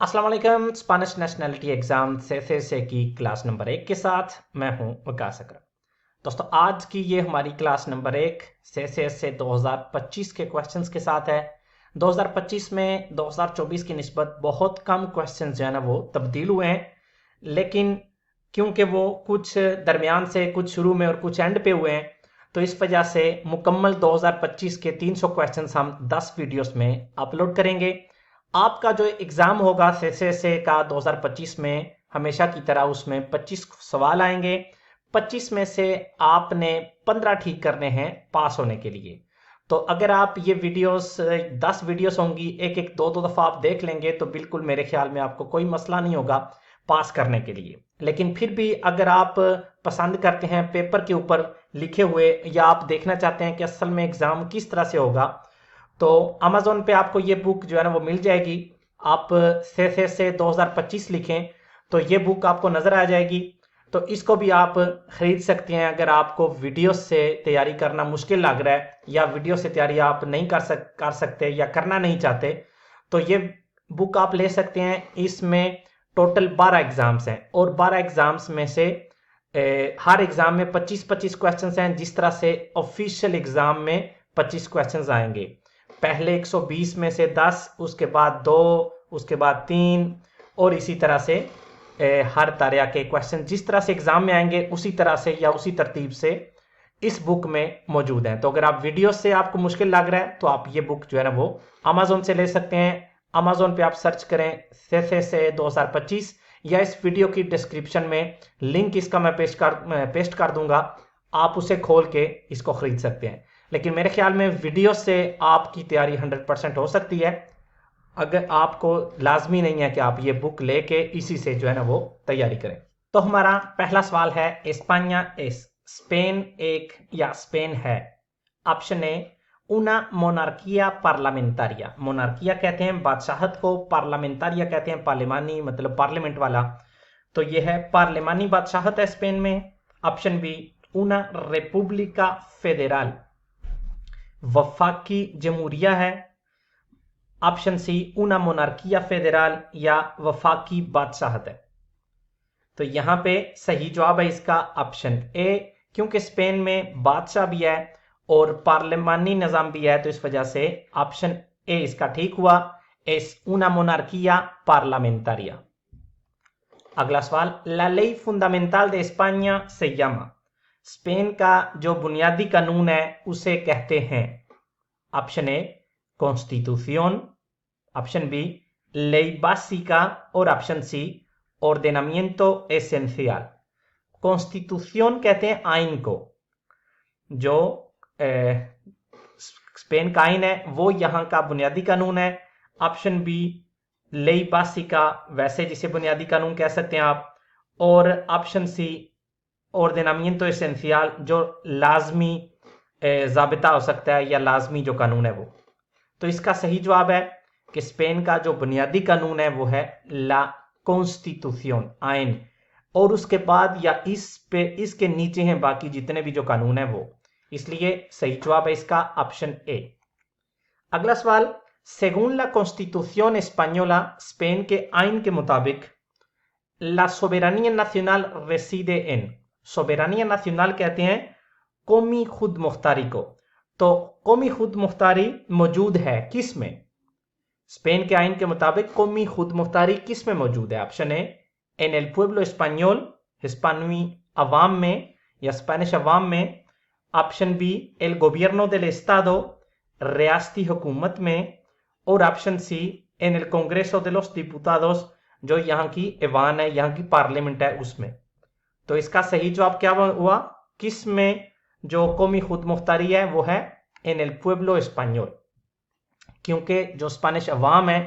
अस्सलाम वालेकुम। Spanish nationality exam से की क्लास नंबर 1 के साथ मैं हूं वकास अकरम। दोस्तों, आज की ये हमारी क्लास नंबर 1 से 2025 के क्वेश्चंस के साथ है। 2025 में 2024 की निस्बत बहुत कम क्वेश्चंस जो है ना वो तब्दील हुए हैं, लेकिन क्योंकि वो कुछ दरमियान से, कुछ शुरू में और कुछ एंड पे हुए हैं, तो इस वजह से मुकम्मल 2025 के 300 क्वेश्चंस हम 10 वीडियोस में अपलोड करेंगे। आपका जो एग्जाम होगा से का 2025 में, हमेशा की तरह उसमें 25 सवाल आएंगे। 25 में से आपने 15 ठीक करने हैं पास होने के लिए। तो अगर आप ये वीडियोस 10 वीडियोस होंगी, एक एक दो दो दफा आप देख लेंगे तो बिल्कुल मेरे ख्याल में आपको कोई मसला नहीं होगा पास करने के लिए। लेकिन फिर भी अगर आप पसंद करते हैं पेपर के ऊपर लिखे हुए, या आप देखना चाहते हैं कि असल में एग्जाम किस तरह से होगा, तो अमेजोन पे आपको ये बुक जो है ना वो मिल जाएगी। आप से 2025 लिखें तो ये बुक आपको नजर आ जाएगी। तो इसको भी आप खरीद सकते हैं अगर आपको वीडियो से तैयारी करना मुश्किल लग रहा है, या वीडियो से तैयारी आप नहीं कर सकते या करना नहीं चाहते, तो ये बुक आप ले सकते हैं। इसमें टोटल 12 एग्जाम्स हैं, और 12 एग्जाम्स में से हर एग्जाम में 25-25 क्वेश्चंस हैं। जिस तरह से ऑफिशियल एग्जाम में 25 क्वेश्चंस आएंगे, पहले 120 में से 10, उसके बाद 2, उसके बाद 3, और इसी तरह से हर तरह के क्वेश्चन जिस तरह से एग्जाम में आएंगे उसी तरह से या उसी तरतीब से इस बुक में मौजूद हैं। तो अगर आप वीडियो से आपको मुश्किल लग रहा है तो आप ये बुक जो है ना वो अमेजोन से ले सकते हैं। अमेजोन पे आप सर्च करें से 2025, या इस वीडियो की डिस्क्रिप्शन में लिंक इसका मैं पेस्ट कर दूंगा। आप उसे खोल के इसको खरीद सकते हैं। लेकिन मेरे ख्याल में वीडियो से आपकी तैयारी 100% हो सकती है, अगर आपको लाजमी नहीं है कि आप ये बुक लेके इसी से जो है ना वो तैयारी करें। तो हमारा पहला सवाल है, स्पेनिया एस, स्पेन एक या स्पेन है? ऑप्शन ए, उना मोनार्किया पार्लामेंटारिया। मोनार्किया कहते हैं बादशाहत को, पार्लामेंटारिया कहते हैं पार्लिमानी, मतलब पार्लियामेंट वाला। तो ये है पार्लिमानी बादशाहत है स्पेन में। ऑप्शन बी, उना रेपुब्लिका फेडरल, वफाकी जमहूरिया है। ऑप्शन सी, उना मोनार्किया फेडरल या वफाकी बादशाहत है। तो यहां पे सही जवाब है इसका ऑप्शन ए, क्योंकि स्पेन में बादशाह भी है और पार्लिमानी निजाम भी है, तो इस वजह से ऑप्शन ए इसका ठीक हुआ। एस उना मोनार्किया पार्लामेंटारिया। अगला सवाल, ला लई फुंडामेंटल de España se llama। Spain का जो बुनियादी कानून है उसे कहते हैं। Option A, constitution. Option B, ley básica, और option C, ordenamiento esencial। Constitution कहते हैं आइन को, जो स्पेन का आइन है वो यहाँ का बुनियादी कानून है। ऑप्शन बी, लेई बासिका, वैसे जिसे बुनियादी कानून कह सकते हैं आप। और ऑप्शन सी, ordenamiento esencial, जो लाजमी ज़ाबिता हो सकता है या लाजमी जो कानून है वो। तो इसका सही जवाब है कि स्पेन का जो बुनियादी कानून है वो है ला कॉन्स्टिट्यूशन, आइन, और उसके बाद या इस पे, इसके नीचे हैं बाकी जितने भी जो कानून है वो। इसलिए सही जवाब है इसका ऑप्शन ए। अगला सवाल, सेगुन ला कॉन्स्टिट्यूशन española, स्पेन के आइन के मुताबिक ला सोबेरानिया nacional reside en। सोबेरानिया nacional कहते हैं कौमी खुद मुख्तारी को। तो कौमी खुद मुख्तारी मौजूद है किस में? स्पेन के आइन के मुताबिक कौमी खुद मुख्तारी किस में मौजूद है? ऑप्शन ए, एन एल पुएब्लो स्पेनियोल, हिस्पानवी अवाम में या स्पेनिश अवाम में। ऑप्शन बी, एल गोबियर्नो देल एस्तादो, रियासती हुकूमत में। और ऑप्शन सी, एन एल कांग्रेसो de los diputados, जो यहाँ की ऐवान है, यहाँ की पार्लियामेंट है उसमें। तो इसका सही जवाब क्या हुआ? किस में जो कौमी खुद मुख्तारी है वो है एन एल पुएब्लो स्पेनियोल, क्योंकि जो स्पेनिश अवाम है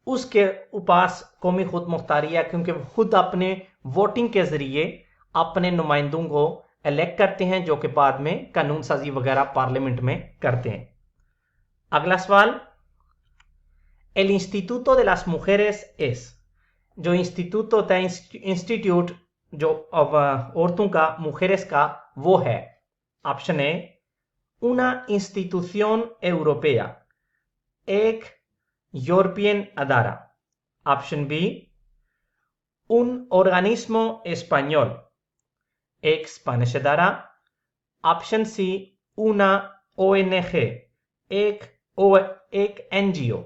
उसके पास कौमी खुद मुख्तारी है, क्योंकि वो खुद अपने वोटिंग के जरिए अपने नुमाइंदों को इलेक्ट करते हैं, जो कि बाद में कानून साजी वगैरह पार्लियामेंट में करते हैं। अगला सवाल, एल इंस्टीट्यूटो de las mujeres es। जो इंस्टीट्यूट होता है, इंस्टीट्यूट जो औरतों का, मुखेरेस का, वो है। Option A, una institución europea, एक यूरोपियन अदारा। Option B un organismo español, एक स्पेनिश अदारा। ऑप्शन सी una ONG, एक NGO।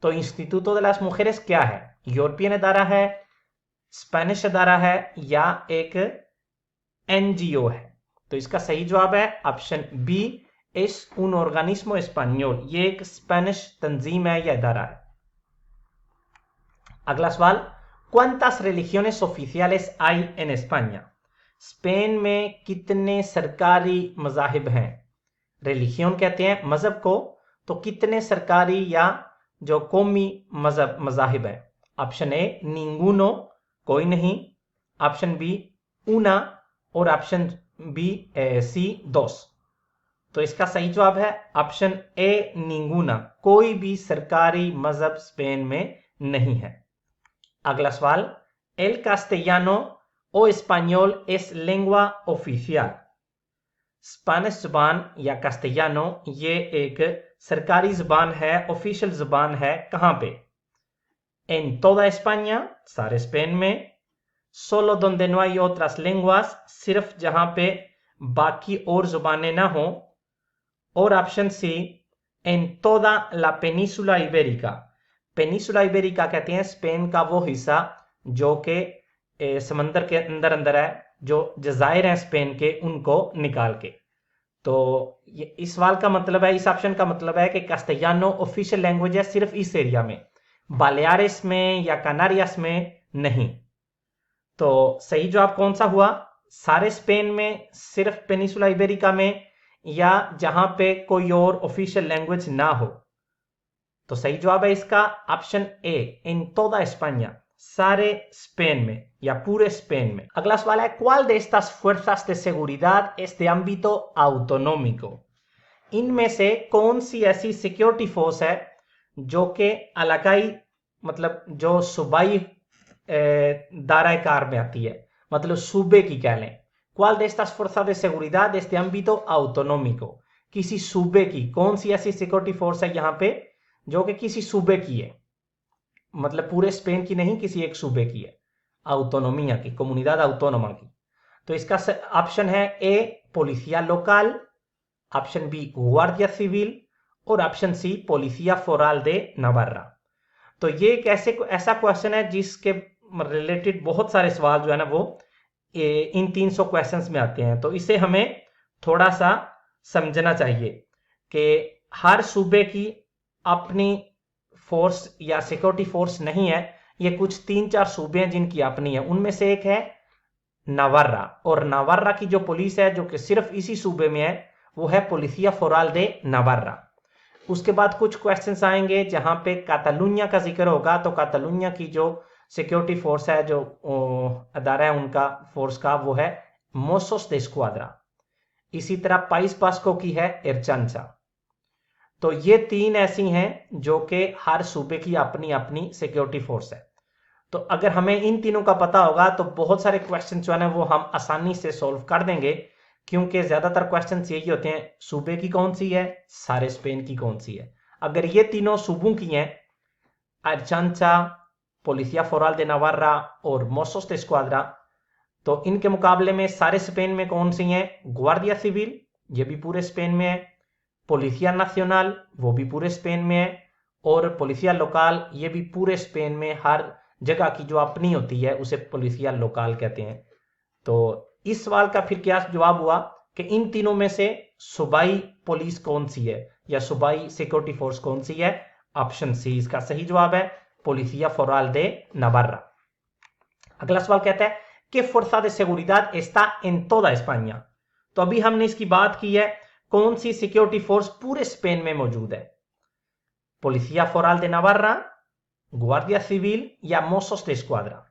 तो इंस्टीट्यूटो de las मुjeres क्या है? यूरोपियन अदारा है, स्पेनिश अदारा है या एक NGO है? तो इसका सही जवाब है option B, es un organismo español। ये एक स्पेनिश तंजीम है या अदारा है। अगला सवाल, ¿cuántas religiones oficiales hay en España? Spain में कितने सरकारी मज़ाहिब हैं? रिलीजियन कहते हैं मजहब को, तो कितने सरकारी या जो कौमी मज़ाहिब हैं? ऑप्शन ए निंगुनो, कोई नहीं। ऑप्शन बी ऊना और ऑप्शन बी सी दोस। तो इसका सही जवाब है ऑप्शन ए निंगुना, कोई भी सरकारी मजहब स्पेन में नहीं है। अगला सवाल, el castellano o español es lengua oficial? Spanish जुबान या कास्टेयानो ये एक सरकारी जुबान है, ऑफिशियल जुबान है, कहां पे? en toda España, सारे स्पेन में। solo donde no hay otras lenguas, सिर्फ जहां पे बाकी और जुबानें ना हो। और option C en toda la península ibérica। पेनिसुला इबेरिका कहते हैं स्पेन का वो हिस्सा जो कि समंदर के अंदर अंदर है, जो जजायर हैं स्पेन के, उनको निकाल के। तो ये इस सवाल का मतलब है, इस ऑप्शन का मतलब है कि कास्टेयानो ऑफिशियल लैंग्वेज है सिर्फ इस एरिया में, बालेयारिस में या कनारियास में नहीं। तो सही जवाब कौन सा हुआ? सारे स्पेन में, सिर्फ पेनिसुला इबेरिका में, या जहां पे कोई और ऑफिशियल लैंग्वेज ना हो? तो सही जवाब है इसका option A, in toda España, सारे स्पेन में या पूरे स्पेन में। अगला सवाल है, ¿cuál de estas fuerzas de seguridad es de ámbito autonómico? इनमें से कौन सी ऐसी सिक्योरिटी फोर्स है जो कि इलाकाई, मतलब जो सूबाई दायरा कार में आती है, मतलब सूबे की कह लें। ¿Cuál de estas fuerzas de seguridad es de ámbito autonómico? किसी सूबे की कौन सी ऐसी सिक्योरिटी फोर्स है यहाँ पे जो कि किसी सूबे की है, मतलब पूरे स्पेन की नहीं, किसी एक सूबे की है, ऑटोनोमिया की, कोमुनिदाद ऑटोनोमा की। तो इसका ऑप्शन है ए पोलिसिया लोकल, ऑप्शन बी गुआर्डिया सिविल और ऑप्शन सी पोलिसिया फोरल दे नावारा। तो ये एक ऐसा क्वेश्चन है जिसके रिलेटेड बहुत सारे सवाल जो है ना वो इन 300 क्वेश्चंस में आते हैं। तो इसे हमें थोड़ा सा समझना चाहिए कि हर सूबे की अपनी फोर्स या सिक्योरिटी फोर्स नहीं है, ये कुछ 3-4 सूबे हैं जिनकी अपनी है। उनमें से एक है नावारा, और नावारा की जो पुलिस है जो कि सिर्फ इसी सूबे में है वो है पोलिसिया फोरल दे नावारा। उसके बाद कुछ क्वेश्चंस आएंगे जहां पे कातालुनिया का जिक्र होगा, तो कातालुनिया की जो सिक्योरिटी फोर्स है, जो अदारा है उनका फोर्स का, वो है मोसोस दे स्क्वाड्रा। इसी तरह पाइस बास्को की है एरचांचा। तो ये 3 ऐसी हैं जो कि हर सूबे की अपनी अपनी सिक्योरिटी फोर्स है। तो अगर हमें इन तीनों का पता होगा तो बहुत सारे क्वेश्चन जो है ना वो हम आसानी से सॉल्व कर देंगे, क्योंकि ज्यादातर क्वेश्चन यही होते हैं, सूबे की कौन सी है, सारे स्पेन की कौन सी है। अगर ये तीनों सूबों की हैं, एरचांचा, पोलिसिया फोरल दे नावारा और मोसोस दे स्क्वाड्रा, तो इनके मुकाबले में सारे स्पेन में कौन सी हैं? गुआर्डिया सिविल, ये भी पूरे स्पेन में है, पोलिसिया नेशनल, वो भी पूरे स्पेन में है, और पोलिसिया लोकल, ये भी पूरे स्पेन में, हर जगह की जो अपनी होती है उसे पोलिसिया लोकल कहते हैं। तो इस सवाल का फिर क्या जवाब हुआ कि इन तीनों में से सूबाई पुलिस कौन सी है या सूबाई सिक्योरिटी फोर्स कौन सी है? ऑप्शन सी इसका सही जवाब है, पोलिसिया फोरल दे नावारा। अगला सवाल कहता है कि fuerza de seguridad está en toda España? तो अभी हमने इसकी बात की है, कौन सी सिक्योरिटी फोर्स पूरे स्पेन में मौजूद है? पोलिसिया फोरल दे नावारा, गुआर्डिया सिविल या मोसोस दे स्क्वाड्रा?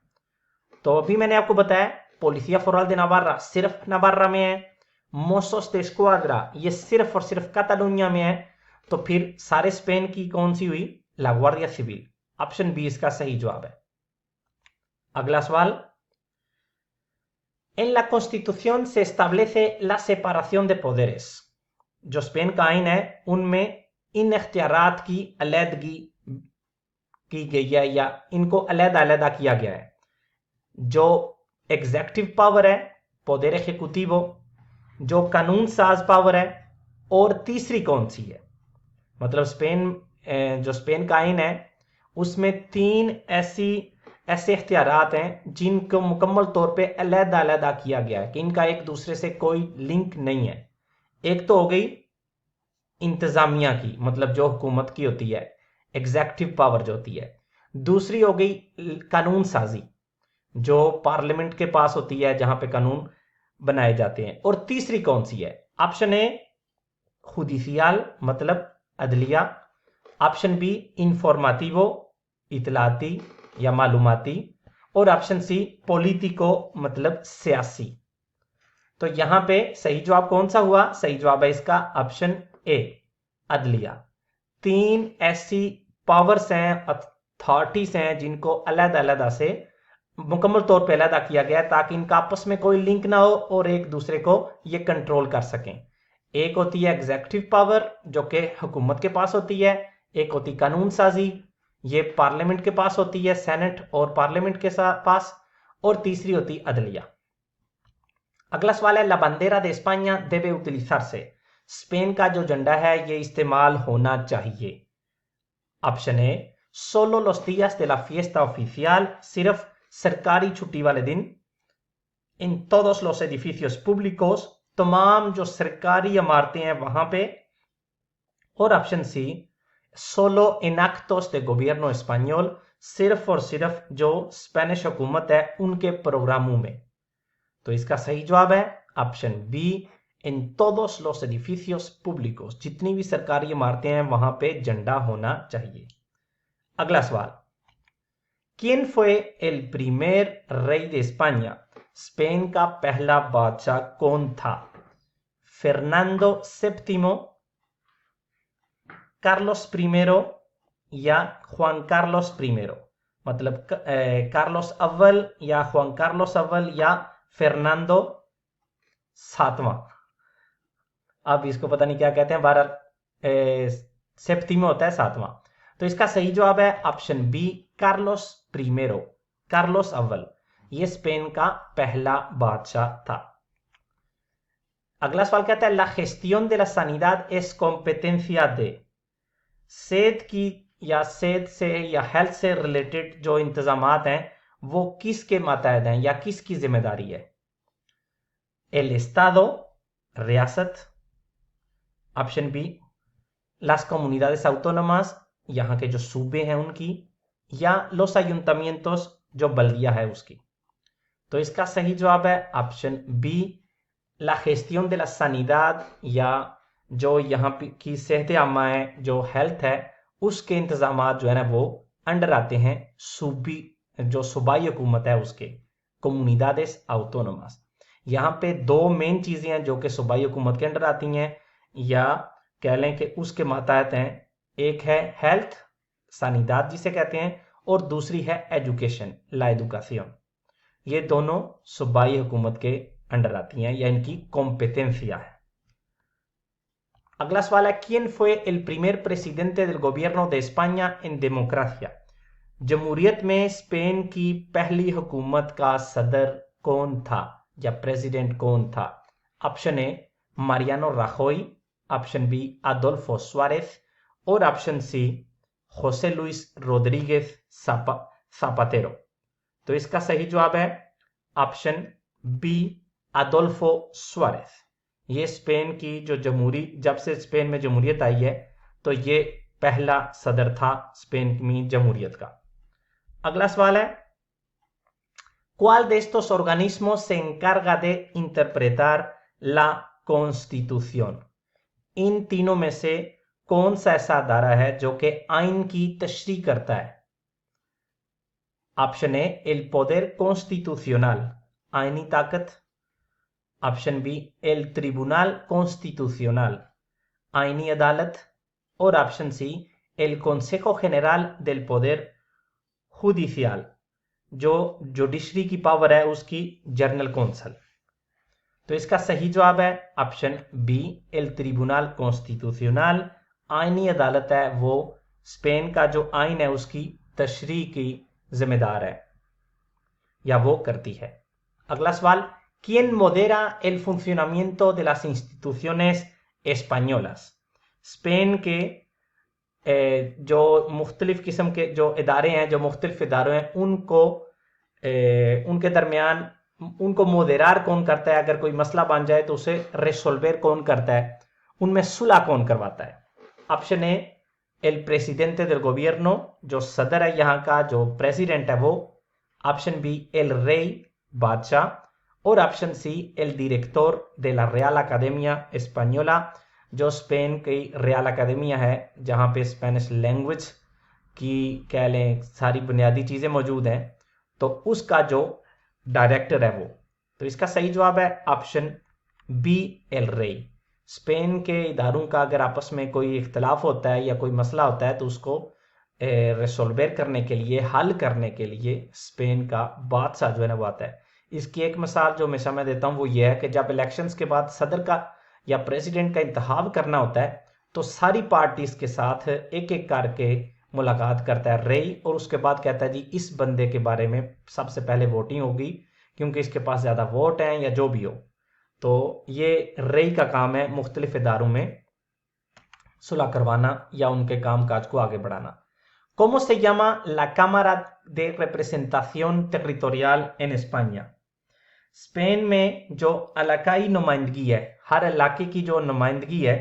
तो अभी मैंने आपको बताया पोलिसिया फोरल दे नावारा सिर्फ नावारा में है, मोसोस दे स्क्वाड्रा ये सिर्फ और सिर्फ कातालुनिया में है। तो फिर सारे स्पेन की कौन सी हुई? ला गुआर्डिया सिविल। ऑप्शन बी इसका सही जवाब है। अगला सवाल, en la Constitución se establece la separación de poderes। जो स्पेन का आइन है उनमें इन इख्तियारात की अलहदगी की गई है या इनको अलग-अलग किया गया है। जो एग्जेक्टिव पावर है, पोदेर एजेक्यूटिवो, जो कानून साज पावर है, और तीसरी कौन सी है? मतलब जो स्पेन का आइन है उसमें 3 ऐसे इख्तियारात हैं जिनको मुकम्मल तौर पे अलग-अलग किया गया है कि इनका एक दूसरे से कोई लिंक नहीं है। एक तो हो गई इंतजामिया की, मतलब जो हुकूमत की होती है, एग्जेक्टिव पावर जो होती है। दूसरी हो गई कानून साजी, जो पार्लियामेंट के पास होती है, जहां पे कानून बनाए जाते हैं। और तीसरी कौन सी है? ऑप्शन ए जुडिशियल, मतलब अदलिया। ऑप्शन बी इंफॉर्मेटिवो, इतलाती या मालूमाती। और ऑप्शन सी पॉलिटिको, मतलब सियासी। तो यहां पे सही जवाब कौन सा हुआ? सही जवाब है इसका ऑप्शन ए, अदलिया। 3 ऐसी पावर्स हैं, अथॉरिटीज हैं, जिनको अलग-अलग से मुकम्मल तौर पे अलग किया गया है ताकि इनका आपस में कोई लिंक ना हो और एक दूसरे को ये कंट्रोल कर सकें। एक होती है एग्जेक्टिव पावर जो कि हुकूमत के पास होती है, एक होती कानून साजी, ये पार्लियामेंट के पास होती है, सेनेट और पार्लियामेंट के पास, और तीसरी होती अदलिया। अगला सवाल है, ला बंदेरा de España debe utilizarse। Spain का जो झंडा है ये इस्तेमाल होना चाहिए। Option A solo los días de la fiesta oficial, सिर्फ सरकारी छुट्टी वाले दिन, in todos los edificios públicos, तमाम जो सरकारी इमारतें हैं वहां पे, और option C solo en actos de gobierno español, सिर्फ और सिर्फ जो स्पेनिश हुकूमत है उनके प्रोग्रामों में। तो इसका सही जवाब है ऑप्शन बी, इन todos los edificios públicos, जितनी भी सरकारी इमारतें हैं वहां पे झंडा होना चाहिए। अगला सवाल, ¿quién fue el primer rey de España? Spain का पहला बादशाह कौन था? फर्नांडो सेप्टिमो, कार्लोस प्रीमेरो या जुआन कार्लोस प्रीमेरो। मतलब कार्लोस अव्वल या जुआन कार्लोस अव्वल या फर्नांडो सातवां। अब इसको पता नहीं क्या कहते हैं, 12 सेप्टिमो होता है सातवां। तो इसका सही जवाब है ऑप्शन बी, कार्लोस प्रीमेरो, कार्लोस अव्वल। ये स्पेन का पहला बादशाह था। अगला सवाल कहता है, ला gestión de la sanidad es competencia de। सेहत की या सेहत से या हेल्थ से रिलेटेड जो इंतजामात हैं वो किसके मातहत हैं या किसकी जिम्मेदारी है? एल एस्तादो, रियासत। ऑप्शन बी लास कम्युनिडादेस ऑटोनोमास, यहाँ के जो सूबे हैं उनकी, या लोस ayuntamientos, जो बल्दिया है उसकी। तो इसका सही जवाब है ऑप्शन बी, ला gestión de la sanidad, या जो यहाँ की सेहत आमा है, जो हेल्थ है, उसके इंतजामात जो है ना वो अंडर आते हैं जो सूबाई हुकूमत है उसके, कम्युनिडादेस ऑटोनोमास। यहाँ पे 2 मेन चीजें हैं जो कि सूबाई हुकूमत के अंडर आती हैं, या कह लें कि उसके मातहत हैं। एक है हेल्थ, सानिदात जिसे कहते हैं, और दूसरी है एजुकेशन, ला एजुकेशन। ये दोनों सूबाई हुकूमत के अंडर आती हैं या इनकी कॉम्पिटेंसिया है। अगला सवाल है, ¿quién fue el primer presidente del gobierno de España en democracia? जमहूरियत में स्पेन की पहली हुकूमत का सदर कौन था या प्रेसिडेंट कौन था? Option A Mariano Rajoy, option B Adolfo Suarez, और option C Jose Luis Rodriguez Zapatero. तो इसका सही जवाब है ऑप्शन बी, अडोल्फो सुआरेस। ये स्पेन की जो जब से स्पेन में जमहूरियत आई है तो ये पहला सदर था स्पेन में जमहूरियत का। अगला सवाल है, ¿cuál de estos organismos se encarga de interpretar la Constitución? इन तीनों में से कौन सा ऐसा अदारा है जो कि आइन की तशरीह करता है? ऑप्शन ए एल पोदेर कॉन्स्टिट्यूशनल, आइनी ताकत। ऑप्शन बी एल ट्रिब्यूनल कॉन्स्टिट्यूशनल, आइनी अदालत। और ऑप्शन सी एल consejo general del poder judicial, जो जुडिशरी की पावर है उसकी जनरल कौंसल। तो इसका सही जवाब है ऑप्शन बी, एल ट्रिब्यूनल कॉन्स्टिट्यूशनल। आइनी अदालत है वो स्पेन का जो आइन है उसकी तशरीह की जिम्मेदार है या वो करती है। अगला सवाल, ¿Quién modera el funcionamiento de las instituciones españolas? Spain के जो मुख्तलिफ किस्म के जो इदारे हैं, जो मुख्तलिफ इदारे हैं, उनके दरमियान उनको मोदेरार कौन करता है? अगर कोई मसला बन जाए तो उसे रेसोल्वर कौन करता है? उनमें सुलह कौन करवाता है? ऑप्शन ए एल प्रेसिडेंटे del gobierno, जो सदर है यहाँ का, जो प्रेसिडेंट है वो। ऑप्शन बी एल रेई, बादशाह। और ऑप्शन सी एल डायरेक्टर de la Real Academia Española, जो स्पेन की रियल अकेडमिया है जहाँ पे स्पेनिश लैंग्वेज की कह लें सारी बुनियादी चीज़ें मौजूद हैं, तो उसका जो डायरेक्टर है वो। तो इसका सही जवाब है ऑप्शन बी एल रेई। स्पेन के इदारों का अगर आपस में कोई इख्तलाफ होता है या कोई मसला होता है तो उसको रेसोल्वर करने के लिए, हल करने के लिए स्पेन का बादशाह जो है ना वो आता है। इसकी एक मिसाल जो हमेशा मैं देता हूँ वो ये है कि जब इलेक्शंस के बाद सदर का या प्रेसिडेंट का इंतखाब करना होता है तो सारी पार्टीज के साथ एक एक करके मुलाकात करता है रेई, और उसके बाद कहता है जी इस बंदे के बारे में सबसे पहले वोटिंग होगी क्योंकि इसके पास ज़्यादा वोट हैं या जो भी हो। तो ये रेई का काम है मुख्तलिफ इदारों में सुलह करवाना या उनके काम काज को आगे बढ़ाना। ¿Cómo se llama la Cámara de Representación Territorial en España? Spain में जो इलाकाई नुमाइंदगी है, हर इलाके की जो नुमाइंदगी है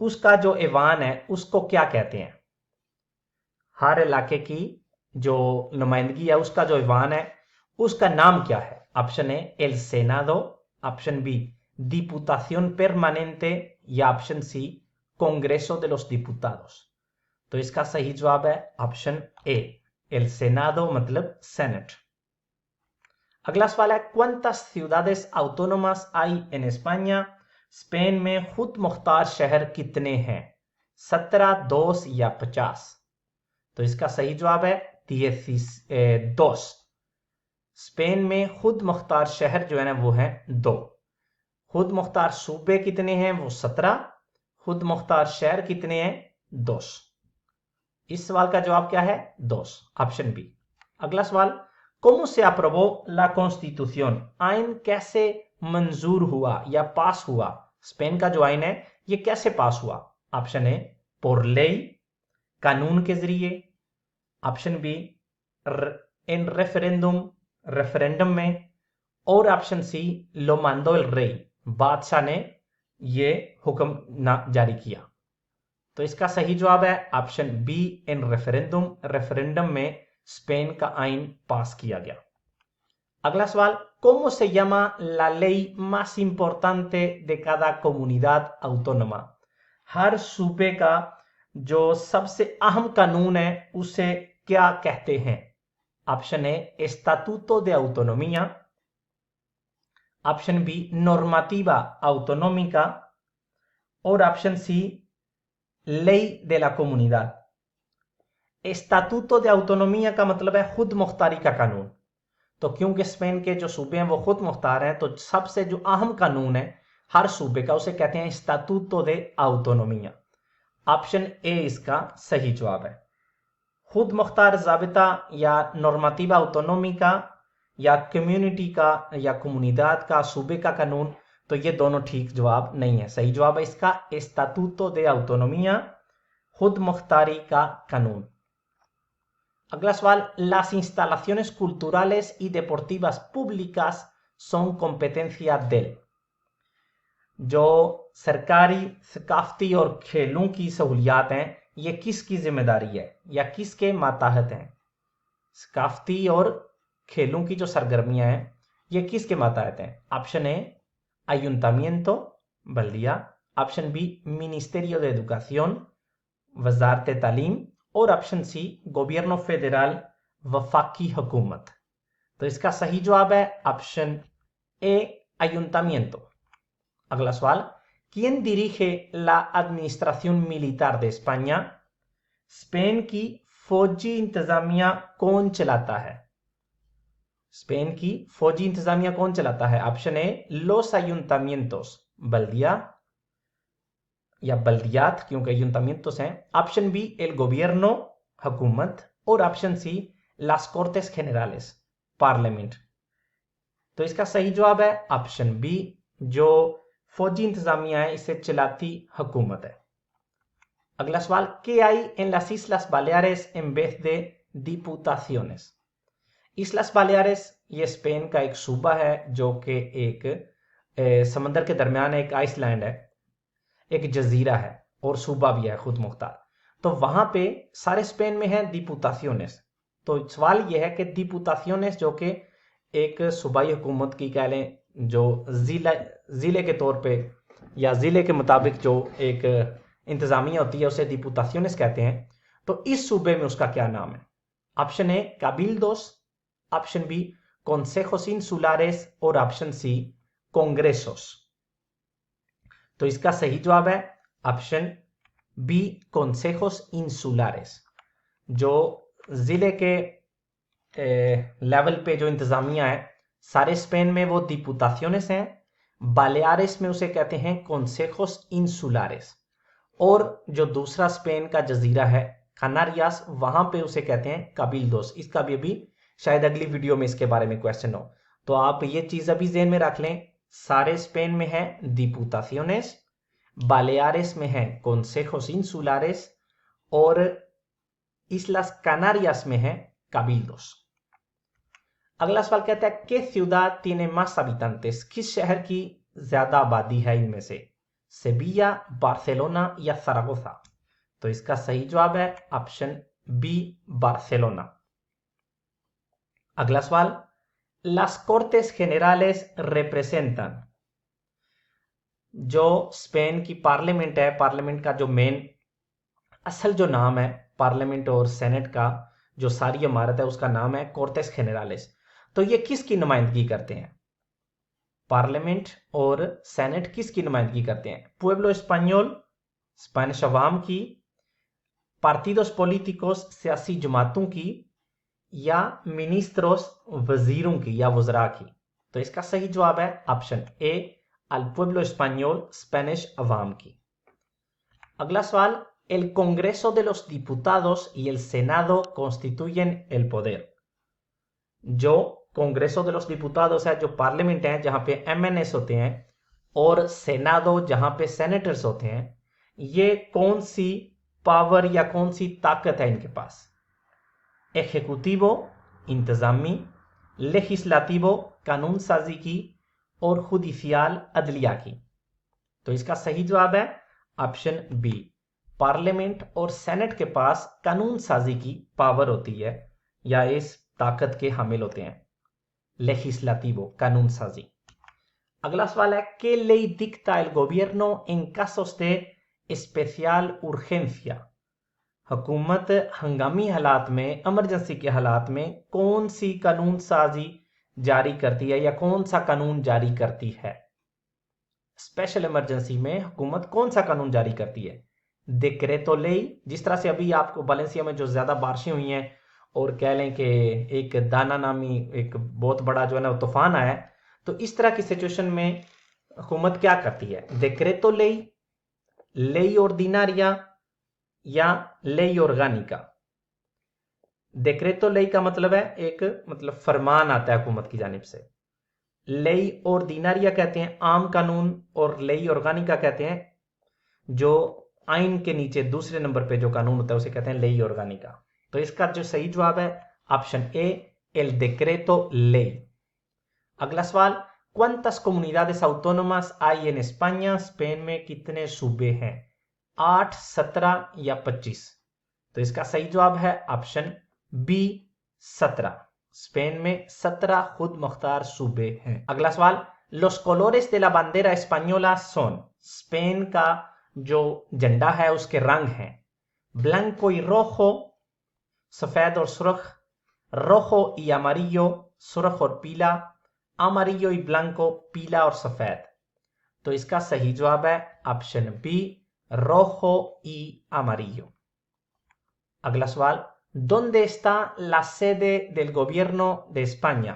उसका जो ऐवान है उसको क्या कहते हैं? हर इलाके की जो नुमाइंदगी है उसका जो ऐवान है उसका नाम क्या है? ऑप्शन ए एल सेनाडो, ऑप्शन बी डिपुटाción permanente या option C Congreso de los Diputados। तो इसका सही जवाब है ऑप्शन ए एल सेनाडो, मतलब सेनेट। अगला सवाल है, ¿Cuántas ciudades autónomas hay en España? Spain में खुद मुख्तार शहर कितने हैं? 17, 2 या 50? तो इसका सही जवाब है 2। स्पेन में खुद मुख्तार शहर जो है ना वो है 2। खुद मुख्तार सूबे कितने हैं? वो 17। खुद मुख्तार शहर कितने हैं? 2। इस सवाल का जवाब क्या है? 2, ऑप्शन बी। अगला सवाल, ¿Cómo se aprobó la Constitución? आइन कैसे मंजूर हुआ या पास हुआ? स्पेन का जो आइन है ये कैसे पास हुआ? ऑप्शन ए por ley, कानून के जरिए। Option be in referendum, referendum में। और ऑप्शन सी लो मांडो el rey, बादशाह ने ये हुक्म जारी किया। तो इसका सही जवाब है option be in referendum, referendum में स्पेन का आइन पास किया गया। अगला सवाल, ¿Cómo se llama la ley más importante de cada comunidad autónoma? हर सूबे का जो सबसे अहम कानून है उसे क्या कहते हैं? Option A Estatuto de Autonomía, option B Normativa Autonómica और option C Ley de la Comunidad। एस्टातूतो दे autonomía का मतलब है खुद मुख्तारी का कानून। तो क्योंकि स्पेन के जो सूबे हैं वो खुद मुख्तार हैं तो सबसे जो अहम कानून है हर सूबे का उसे कहते हैं एस्टातूतो दे autonomía। ऑप्शन ए इसका सही जवाब है। खुद मुख्तार ज़ाबिता या नॉर्माटिवा ऑटोनोमिका या कम्युनिटी का या कम्युनिदाद का सूबे का कानून, तो ये दोनों ठीक जवाब नहीं है। सही जवाब है इसका एस्टातूतो दे autonomía, खुद मुख्तारी का कानून। अगला सवाल, las instalaciones culturales y deportivas públicas son competencia del। जो सरकारी सकाफती और खेलों की सहूलियात हैं ये किसकी जिम्मेदारी है या किसके मातहत हैं? सकाफती और खेलों की जो सरगर्मियां हैं ये किसके मातहत हैं? ऑप्शन ए ayuntamiento, बल्दिया। ऑप्शन बी मिनिस्टेरियो de educación, वजारत तालीम। और ऑप्शन सी गोबियर्नो फेडरल, वफाकी हुकूमत। तो इसका सही जवाब है ऑप्शन ए ayuntamiento। अगला सवाल, ¿Quién dirige la administración militar de España? Spain की फौजी इंतजामिया कौन चलाता है? स्पेन की फौजी इंतजामिया कौन चलाता है? ऑप्शन ए los ayuntamientos, बल्दिया या बल्दियात क्योंकि ayuntamientos हैं। ऑप्शन बी el gobierno, हुकूमत। और ऑप्शन सी लास कोर्टेस जेनरales, पार्लियामेंट। तो इसका सही जवाब है ऑप्शन बी, जो फौजी इंतजामिया है इसे चलाती हुकूमत है। अगला सवाल, ¿qué hay en las Islas Baleares en vez de diputaciones? इसलास बालेारेस ये स्पेन का एक सूबा है जो कि एक समंदर के दरमियान एक आइसलैंड है, एक जजीरा है और सूबा भी है खुद मुख्तार। तो वहां पे सारे स्पेन में है दीपुतासियोनेस। तो सवाल यह है कि दीपुतासियोनेस जो कि एक सूबाई हुकूमत की कह लें, जो जिले के तौर पे या जिले के मुताबिक जो एक इंतजामिया होती है उसे दीपुतासियोनेस कहते हैं। तो इस सूबे में उसका क्या नाम है? ऑप्शन ए काबिल्डोस, ऑप्शन बी कॉन्सेजोस इंसुलारेस और ऑप्शन सी कांग्रेसोस। तो इसका सही जवाब है ऑप्शन बी कॉन्सेजोस इंसुलारेस। जो जिले के लेवल पे जो इंतजामिया है सारे स्पेन में वो दीपुतासियोनेस हैं। बालेारेस में उसे कहते हैं कॉन्सेजोस इंसुलारेस, और जो दूसरा स्पेन का जजीरा है कनारियास वहां पे उसे कहते हैं काबिल्डोस। इसका भी अभी शायद अगली वीडियो में इसके बारे में क्वेश्चन हो, तो आप ये चीज अभी ज़हन में रख लें। सारे स्पेन में है दीपुतासियोनेस, बालेारेस में है कॉन्सेजोस इंसुलारेस और इसलास कनारियास में है काबिल्डोस। अगला सवाल कहता है कि ciudad tiene más habitantes? किस शहर की ज्यादा आबादी है इनमें से? सेविया, बार्सिलोना या सरागोसा? तो इसका सही जवाब है ऑप्शन बी बार्सिलोना। अगला सवाल, las cortes generales representan? जो स्पेन की पार्लियामेंट है, पार्लियामेंट का जो मेन असल जो नाम है पार्लियामेंट और सेनेट का जो सारी इमारत है उसका नाम है कोर्टेस जेनरales। तो ये किसकी नुमाइंदगी करते हैं? पार्लियामेंट और सेनेट किसकी नुमाइंदगी करते हैं? पुएब्लो स्पेनियोल, स्पेनिश अवाम की, पार्टिदोस पोलिटिकोस सियासी जमातों की, या मिनिस्ट्रोस वजीरों की या वज़रा की? तो इसका सही जवाब है ऑप्शन ए अल पुएब्लो स्पेनियोल, स्पेनिश अवाम की। अगला सवाल, el Congreso de los Diputados y el Senado constituyen el poder? जो कांग्रेसो de los Diputados है, जो पार्लियामेंट है जहां पे एमएनएस होते हैं, और सेनादो जहां पे सेनेटर्स होते हैं, ये कौन सी पावर या कौन सी ताकत है इनके पास? एग्जीक्यूटिवो इंतजामी, लेजिस्लाटिवो कानून साजी की, और जुडिशियल अदलिया की? तो इसका सही जवाब है ऑप्शन बी, पार्लियामेंट और सेनेट के पास कानून साजी की पावर होती है या इस ताकत के हामिल होते हैं, लेजिस्लाटिवो कानून साजी। अगला सवाल है, ¿qué ley dicta el gobierno en casos de especial urgencia? हुकूमत हंगामी हालात में, इमरजेंसी के हालात में कौन सी कानून साजी जारी करती है या कौन सा कानून जारी करती है? स्पेशल इमरजेंसी में हुकूमत कौन सा कानून जारी करती है? डिक्रेतो लेई, जिस तरह से अभी आपको वालेंसिया में जो ज्यादा बारिशें हुई हैं और कह लें कि एक दाना नामी एक बहुत बड़ा जो है ना तूफान आया, तो इस तरह की सिचुएशन में हुकूमत क्या करती है? डिक्रेतो लेई, लेई ऑर्डिनारिया या लेई ऑर्गानिका? डिक्रेतो लेई का मतलब है एक मतलब फरमान आता है हुकूमत की जानिब से, लेई ऑर्डिनारिया कहते हैं आम कानून, और लेई ऑर्गानिका कहते हैं जो आइन के नीचे दूसरे नंबर पे जो कानून होता है उसे कहते हैं लेई ऑर्गानिका। तो इसका जो सही जवाब है ऑप्शन ए एल डेक्रेतो लेई। अगला सवाल, ¿cuántas comunidades autónomas hay en España? Spain में कितने सूबे हैं? 8, 17 या 25? तो इसका सही जवाब है ऑप्शन बी 17। स्पेन में 17 खुद मुख्तार सूबे हैं। अगला सवाल, los colores de la bandera española son? Spain का जो झंडा है उसके रंग हैं ब्लैंको y rojo, सफेद और सुर्ख, rojo y amarillo, सुर्ख और पीला, amarillo y blanco, पीला और सफेद। तो इसका सही जवाब है option B rojo y amarillo। अगला सवाल, ¿dónde está la sede del gobierno de España?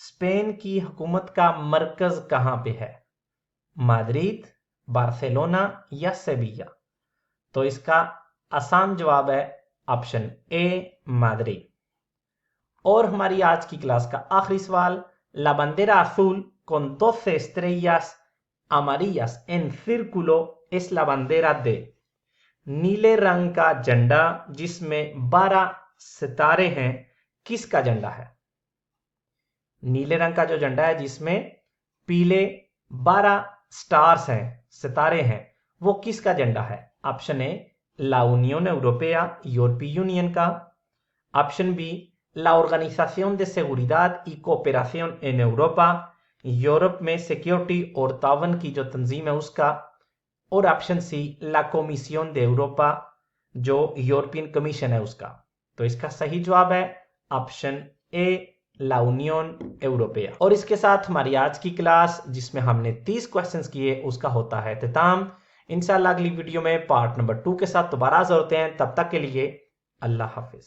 Spain की हुकूमत का मरकज कहां पे है? माद्रिद, बार्सिलोना या सेविया? तो इसका आसान जवाब है ऑप्शन ए माद्रिद। और हमारी आज की क्लास का आखिरी सवाल, ला बंदेरा अजूल con 12 estrellas amarillas en círculo es la bandera de। नीले रंग का झंडा जिसमें 12 सितारे हैं, किसका झंडा है? नीले रंग का जो झंडा है जिसमें पीले 12 स्टार्स हैं, सितारे हैं, वो किसका झंडा है? ऑप्शन ए ला यूनियन यूरोपिया, यूरोपीय यूनियन का। ऑप्शन बी ला ऑर्गेनाइजेशन de seguridad y cooperación en Europa, Europe में सिक्योरिटी और तावन की जो तंजीम है उसका। और ऑप्शन सी ला कमीशन de Europa, जो यूरोपियन कमीशन है उसका। तो इसका सही जवाब है ऑप्शन ए ला यूनियन यूरोपिया। और इसके साथ हमारी आज की क्लास जिसमें हमने 30 क्वेश्चंस किए उसका होता है इख्तिताम। इंशाल्लाह अगली वीडियो में पार्ट नंबर 2 के साथ दोबारा हाजिर होते हैं। तब तक के लिए अल्लाह हाफिज।